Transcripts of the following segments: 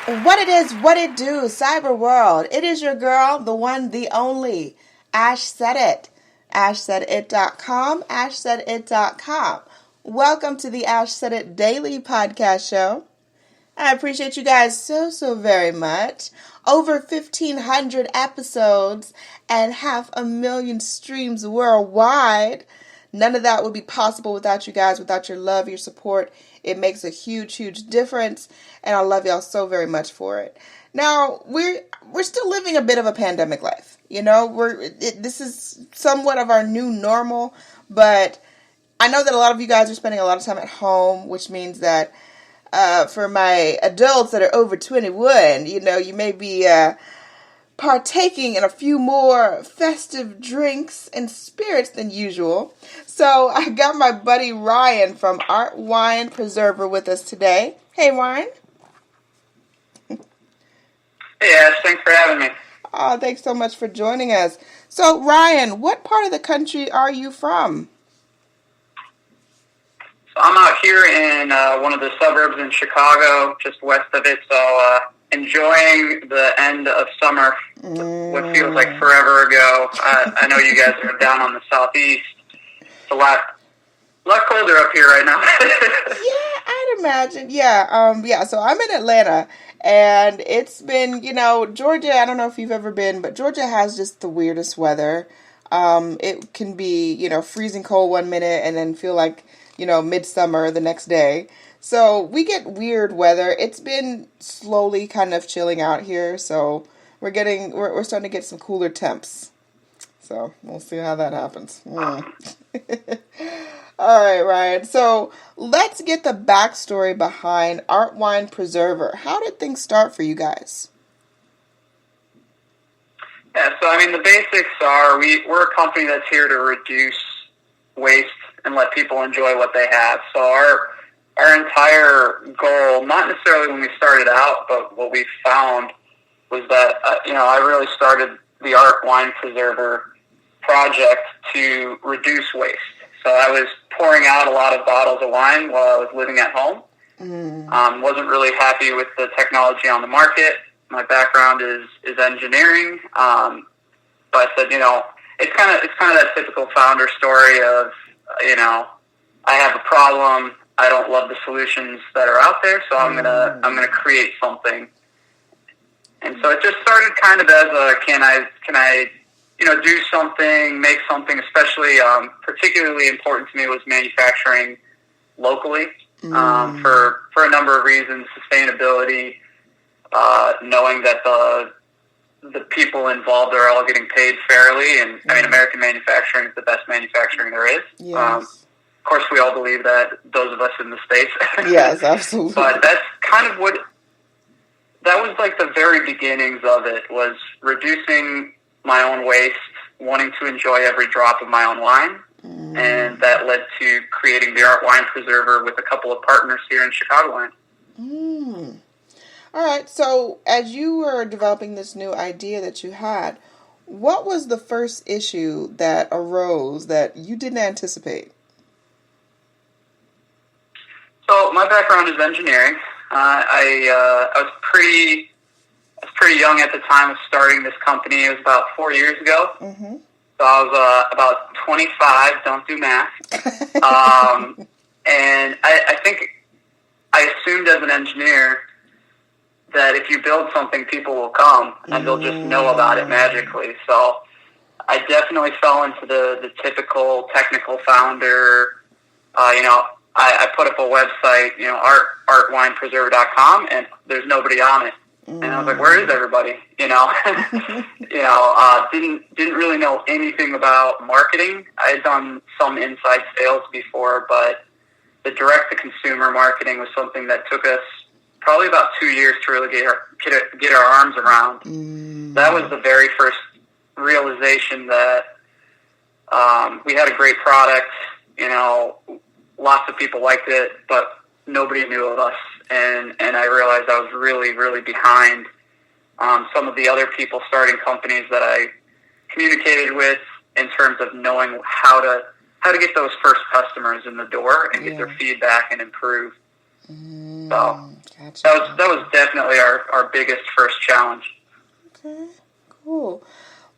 What it is, what it do, cyber world. It is your girl, the one, the only, Ash Said It. AshSaidIt.com, AshSaidIt.com. Welcome to the Ash Said It Daily Podcast Show. I appreciate you guys so very much. Over 1,500 episodes and 500,000 streams worldwide. None of that would be possible without you guys, without your love, your support. It makes a huge difference, and I love y'all so very much for it. Now, we're still living a bit of a pandemic life. You know, this is somewhat of our new normal, but I know that a lot of you guys are spending a lot of time at home, which means that for my adults that are over 21, you know, you may be partaking in a few more festive drinks and spirits than usual. So I got my buddy Ryan from Artwine Preserver with us today. Hey, Ryan. Hey, Ash. Thanks for having me. Oh, thanks so much for joining us. So, Ryan, what part of the country are you from? So I'm out here in one of the suburbs in Chicago, just west of it. So enjoying the end of summer, what feels like forever ago. I know you guys are down on the southeast. It's a lot colder up here right now. Yeah, I'd imagine. Yeah. So I'm in Atlanta, and it's been, you know, Georgia. I don't know if you've ever been, but Georgia has just the weirdest weather. It can be, you know, freezing cold one minute and then feel like, you know, midsummer the next day. So we get weird weather. It's been slowly kind of chilling out here, so we're starting to get some cooler temps. So we'll see how that happens. All right, Ryan. So let's get the backstory behind Artwine Preserver. How did things start for you guys? Yeah, so I mean, the basics are we're a company that's here to reduce waste and let people enjoy what they have. So our entire goal, not necessarily when we started out, but what we found was that, I really started the Artwine Preserver project to reduce waste. So I was pouring out a lot of bottles of wine while I was living at home. Wasn't really happy with the technology on the market. My background is engineering. But I said, it's kind of that typical founder story of, I have a problem. I don't love the solutions that are out there, so I'm gonna create something. And so it just started kind of as a can I do something, make something. Especially particularly important to me was manufacturing locally for a number of reasons: sustainability, knowing that the people involved are all getting paid fairly, and I mean, American manufacturing is the best manufacturing there is. Yes. Of course, we all believe that, those of us in the States. Yes, absolutely. But that's kind of that was like the very beginnings of it, was reducing my own waste, wanting to enjoy every drop of my own wine. And that led to creating the Artwine Preserver with a couple of partners here in Chicagoland. All right, so as you were developing this new idea that you had, what was the first issue that arose that you didn't anticipate? So my background is engineering. I was pretty young at the time of starting this company. It was about 4 years ago. Mm-hmm. So I was about 25. Don't do math. And I think I assumed as an engineer that if you build something, people will come and they'll just know about it magically. So I definitely fell into the typical technical founder. I put up a website, artwinepreserver.com, and there's nobody on it. And I was like, where is everybody? Didn't really know anything about marketing. I had done some inside sales before, but the direct-to-consumer marketing was something that took us probably about 2 years to really get our arms around. That was the very first realization that we had a great product. Lots of people liked it, but nobody knew of us. And I realized I was really, really behind some of the other people starting companies that I communicated with in terms of knowing how to get those first customers in the door and get their feedback and improve. So Gotcha. that was definitely our biggest first challenge. Okay, cool.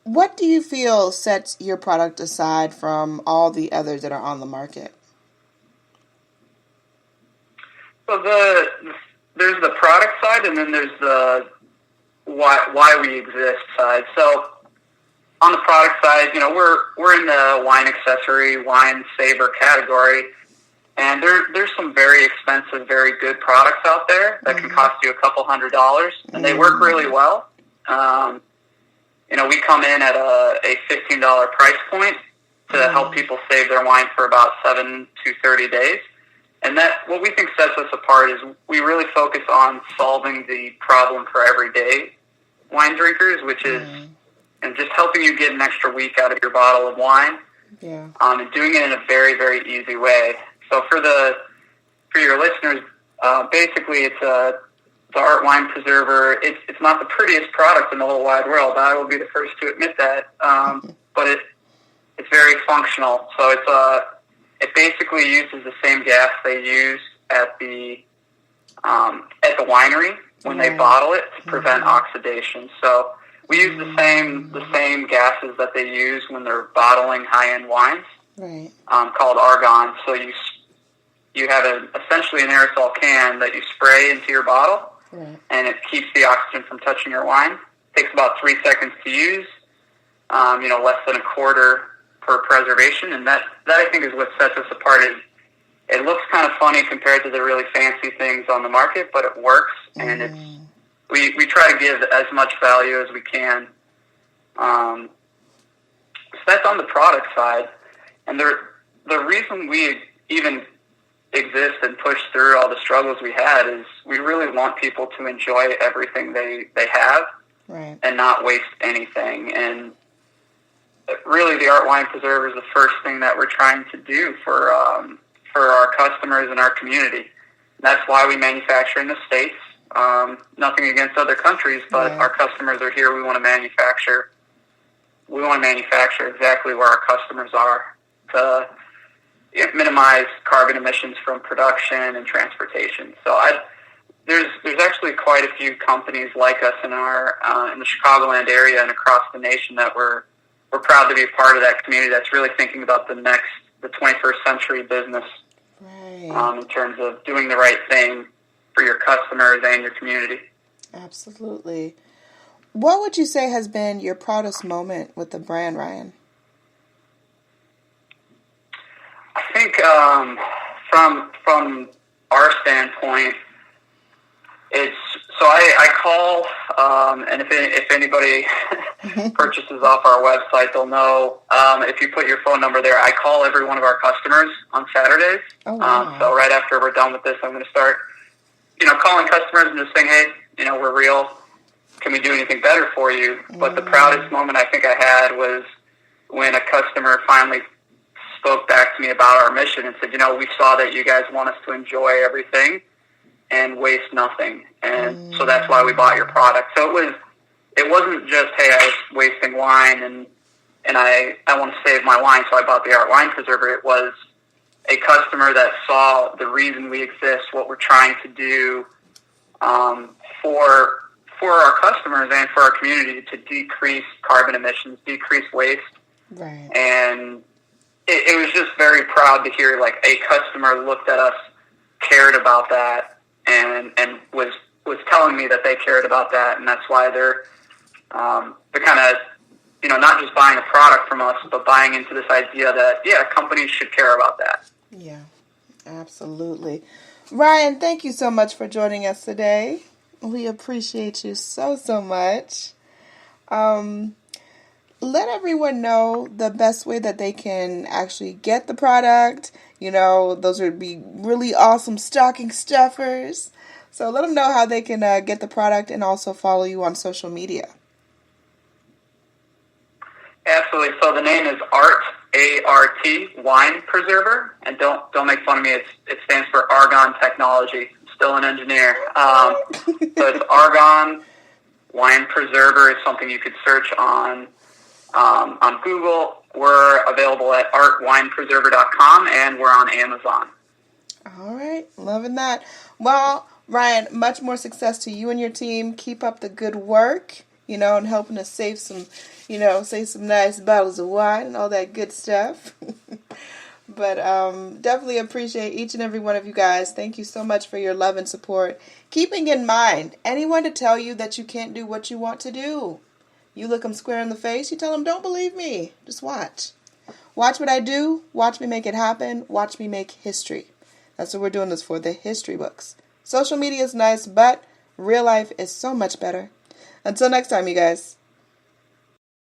What do you feel sets your product aside from all the others that are on the market? So there's the product side, and then there's the why we exist side. So on the product side, we're in the wine accessory, wine saver category, and there's some very expensive, very good products out there that can cost you a couple $100s, and they work really well. We come in at a $15 price point to help people save their wine for about 7 to 30 days. And that what we think sets us apart is we really focus on solving the problem for everyday wine drinkers, which is and just helping you get an extra week out of your bottle of wine, and doing it in a very, very easy way. So for your listeners, basically it's the Artwine Preserver. It's not the prettiest product in the whole wide world. I will be the first to admit that, but it's very functional. So it basically uses the same gas they use at the winery when they bottle it to prevent oxidation. So we use the same gases that they use when they're bottling high-end wines, called Argon. So you have essentially an aerosol can that you spray into your bottle, and it keeps the oxygen from touching your wine. It takes about 3 seconds to use, less than a quarter per preservation, and that I think is what sets us apart. It looks kind of funny compared to the really fancy things on the market, but it works, and we try to give as much value as we can. So that's on the product side, and the reason we even exist and push through all the struggles we had is we really want people to enjoy everything they have, and not waste anything. And really, the Artwine Preserver is the first thing that we're trying to do for our customers and our community. And that's why we manufacture in the States. Nothing against other countries, but our customers are here. We want to manufacture exactly where our customers are to minimize carbon emissions from production and transportation. So there's actually quite a few companies like us in the Chicagoland area and across the nation that we're proud to be a part of that community that's really thinking about the 21st century business, in terms of doing the right thing for your customers and your community. Absolutely. What would you say has been your proudest moment with the brand, Ryan? I think from our standpoint, it's so I call, and if anybody purchases off our website, they'll know. If you put your phone number there, I call every one of our customers on Saturdays. Oh, wow. So right after we're done with this, I'm going to start, calling customers and just saying, hey, we're real. Can we do anything better for you? But the proudest moment I think I had was when a customer finally spoke back to me about our mission and said, we saw that you guys want us to enjoy everything and waste nothing. And so that's why we bought your product. So it wasn't just, hey, I was wasting wine and I want to save my wine, so I bought the Artwine Preserver. It was a customer that saw the reason we exist, what we're trying to do for our customers and for our community to decrease carbon emissions, decrease waste. Right. And it was just very proud to hear, like, a customer looked at us, cared about that, and was telling me that they cared about that, and that's why they're kind of, not just buying a product from us, but buying into this idea that, companies should care about that. Yeah, absolutely. Ryan, thank you so much for joining us today. We appreciate you so, so much. Let everyone know the best way that they can actually get the product. Those would be really awesome stocking stuffers. So let them know how they can get the product and also follow you on social media. Absolutely. So the name is ART, Wine Preserver. And don't make fun of me. It stands for Argon Technology. I'm still an engineer. So it's Argon Wine Preserver is something you could search on Google. We're available at artwinepreserver.com, and we're on Amazon. All right, loving that. Well, Ryan, much more success to you and your team. Keep up the good work, and helping us save some, save some nice bottles of wine and all that good stuff. But definitely appreciate each and every one of you guys. Thank you so much for your love and support. Keeping in mind, anyone to tell you that you can't do what you want to do, you look them square in the face, you tell them, don't believe me. Just watch. Watch what I do. Watch me make it happen. Watch me make history. That's what we're doing this for, the history books. Social media is nice, but real life is so much better. Until next time, you guys.